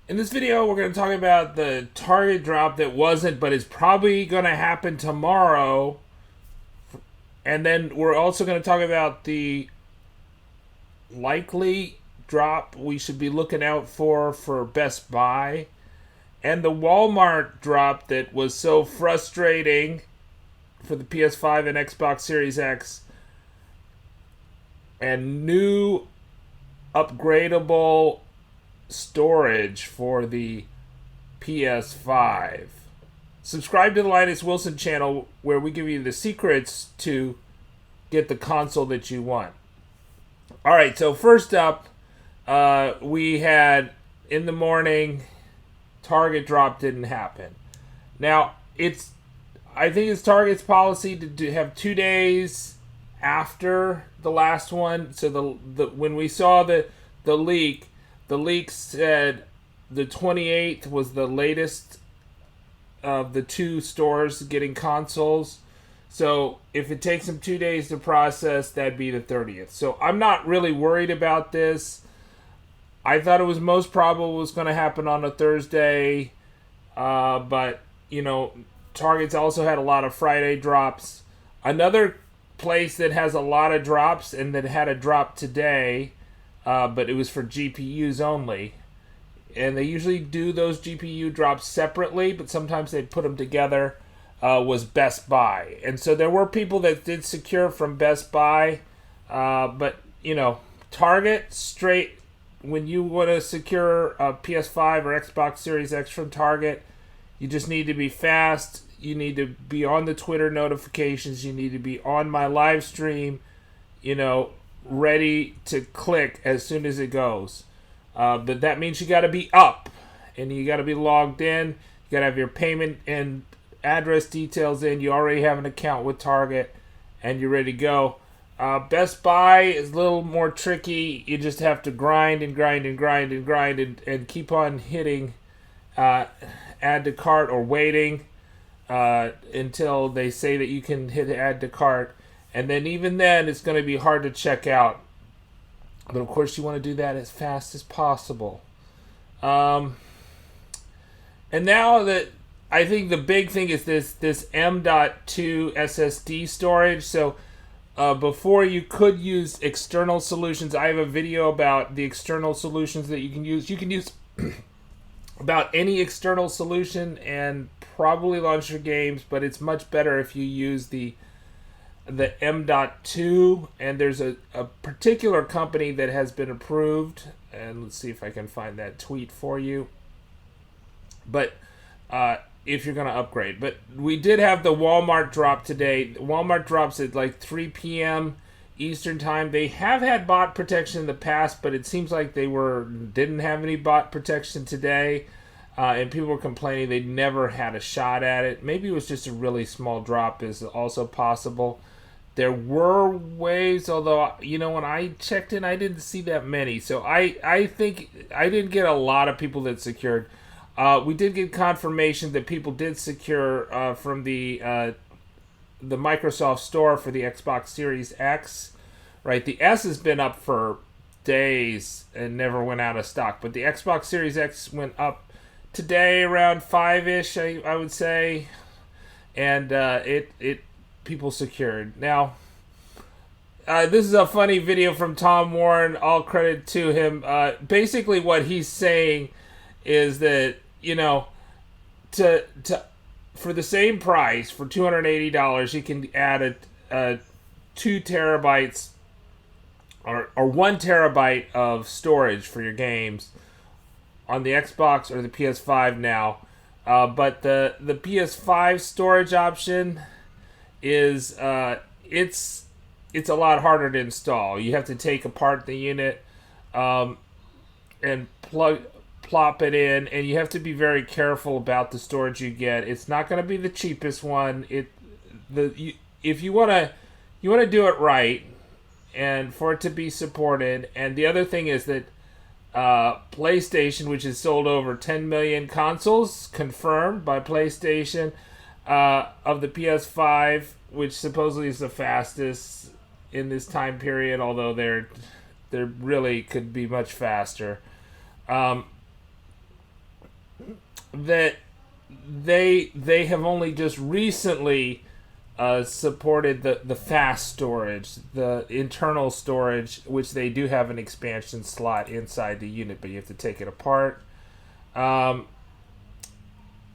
In this video, we're going to talk about the Target drop that wasn't, but is probably going to happen tomorrow. And then we're also going to talk about the likely drop we should be looking out for Best Buy. And the Walmart drop that was so frustrating for the PS5 and Xbox Series X. And new upgradable storage for the PS5. Subscribe to the Linus Wilson channel where we give you the secrets to get the console that you want. Alright, so first up, we had in the morning, Target drop didn't happen. Now, I think it's Target's policy to have 2 days after the last one. So when we saw the leak, the leak said the 28th was the latest of the two stores getting consoles. So if it takes them 2 days to process, that'd be the 30th. So I'm not really worried about this. I thought it was most probable it was going to happen on a Thursday. But, Target's also had a lot of Friday drops. Another place that has a lot of drops and that had a drop today, but it was for GPUs only. And they usually do those GPU drops separately, but sometimes they put them together, was Best Buy. And so there were people that did secure from Best Buy, but, Target, straight, when you want to secure a PS5 or Xbox Series X from Target, you just need to be fast. You need to be on the Twitter notifications. You need to be on my live stream, ready to click as soon as it goes. But that means you got to be up and you got to be logged in. You got to have your payment and address details in. You already have an account with Target and you're ready to go. Best Buy is a little more tricky. You just have to grind and keep on hitting add to cart or waiting until they say that you can hit add to cart. And then even then, it's going to be hard to check out. But of course, you want to do that as fast as possible. And now that I think the big thing is this M.2 SSD storage. So before you could use external solutions. I have a video about the external solutions that you can use. You can use about any external solution and probably launch your games, but it's much better if you use the M.2, and there's a particular company that has been approved, and let's see if I can find that tweet for you. But if you're going to upgrade. But we did have the Walmart drop today. Walmart drops at like 3 p.m. Eastern time. They have had bot protection in the past, but it seems like they didn't have any bot protection today. And people were complaining they never had a shot at it. Maybe it was just a really small drop is also possible. There were waves, although, when I checked in, I didn't see that many. So I think I didn't get a lot of people that secured. We did get confirmation that people did secure from the Microsoft Store for the Xbox Series X. Right, the S has been up for days and never went out of stock. But the Xbox Series X went up today around 5-ish, I would say. And it people secured. Now, this is a funny video from Tom Warren. All credit to him. Basically, what he's saying is that for the same price, for $280, you can add a 2 terabytes or 1 terabyte of storage for your games on the Xbox or the PS5 now. But the PS5 storage option is it's a lot harder to install. You have to take apart the unit and plop it in, and you have to be very careful about the storage you get. It's not going to be the cheapest one. If you want to do it right and for it to be supported. And the other thing is that PlayStation, which has sold over 10 million consoles confirmed by PlayStation, of the PS5, which supposedly is the fastest in this time period, although they're really could be much faster. that they have only just recently supported the fast storage, the internal storage, which they do have an expansion slot inside the unit, but you have to take it apart.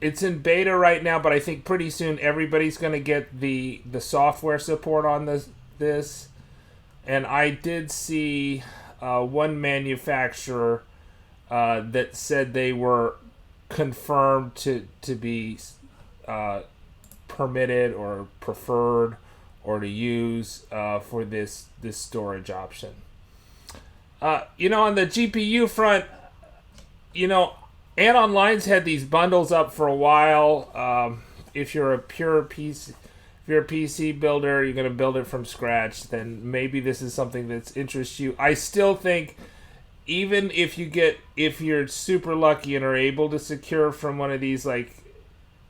It's in beta right now, but I think pretty soon everybody's going to get the software support on this. And I did see one manufacturer that said they were confirmed to be permitted or preferred or to use for this storage option. On the GPU front, and Online's had these bundles up for a while. If you're a PC builder, you're going to build it from scratch, then maybe this is something that interests you. I still think even if you're super lucky and are able to secure from one of these like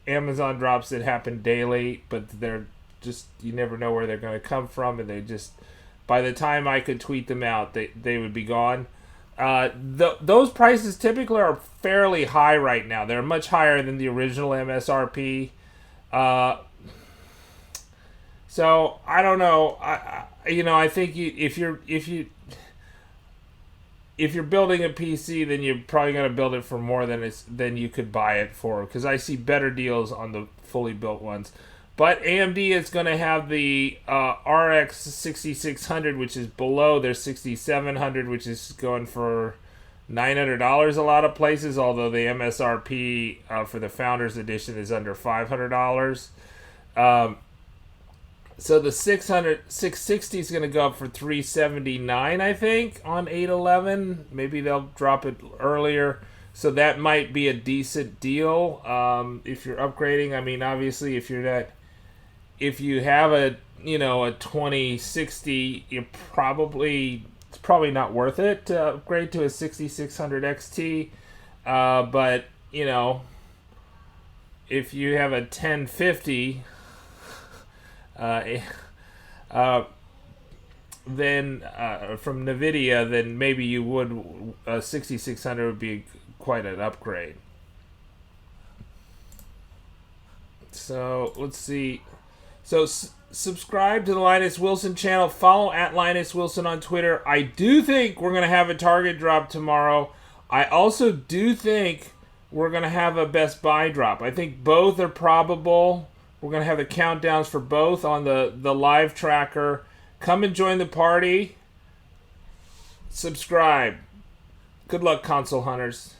Amazon drops that happen daily, but they're just, you never know where they're going to come from, and they just, by the time I could tweet them out, they would be gone. Those prices typically are fairly high right now. They're much higher than the original MSRP. So I don't know. I think if you're building a PC, then you're probably going to build it for more than you could buy it for, because I see better deals on the fully built ones. But AMD is going to have the RX 6600, which is below their 6700, which is going for $900 a lot of places, although the MSRP for the Founders Edition is under $500. So the 660 is going to go up for $379, I think, on 811. Maybe they'll drop it earlier. So that might be a decent deal if you're upgrading. I mean, obviously, if you have a 2060, it's probably not worth it to upgrade to a 6600 XT. But if you have a 1050, then from NVIDIA, then maybe you would, 6600 would be quite an upgrade. So let's see. So subscribe to the Linus Wilson channel. Follow at Linus Wilson on Twitter. I do think we're going to have a Target drop tomorrow. I also do think we're going to have a Best Buy drop. I think both are probable. We're going to have the countdowns for both on the live tracker. Come and join the party. Subscribe. Good luck, console hunters.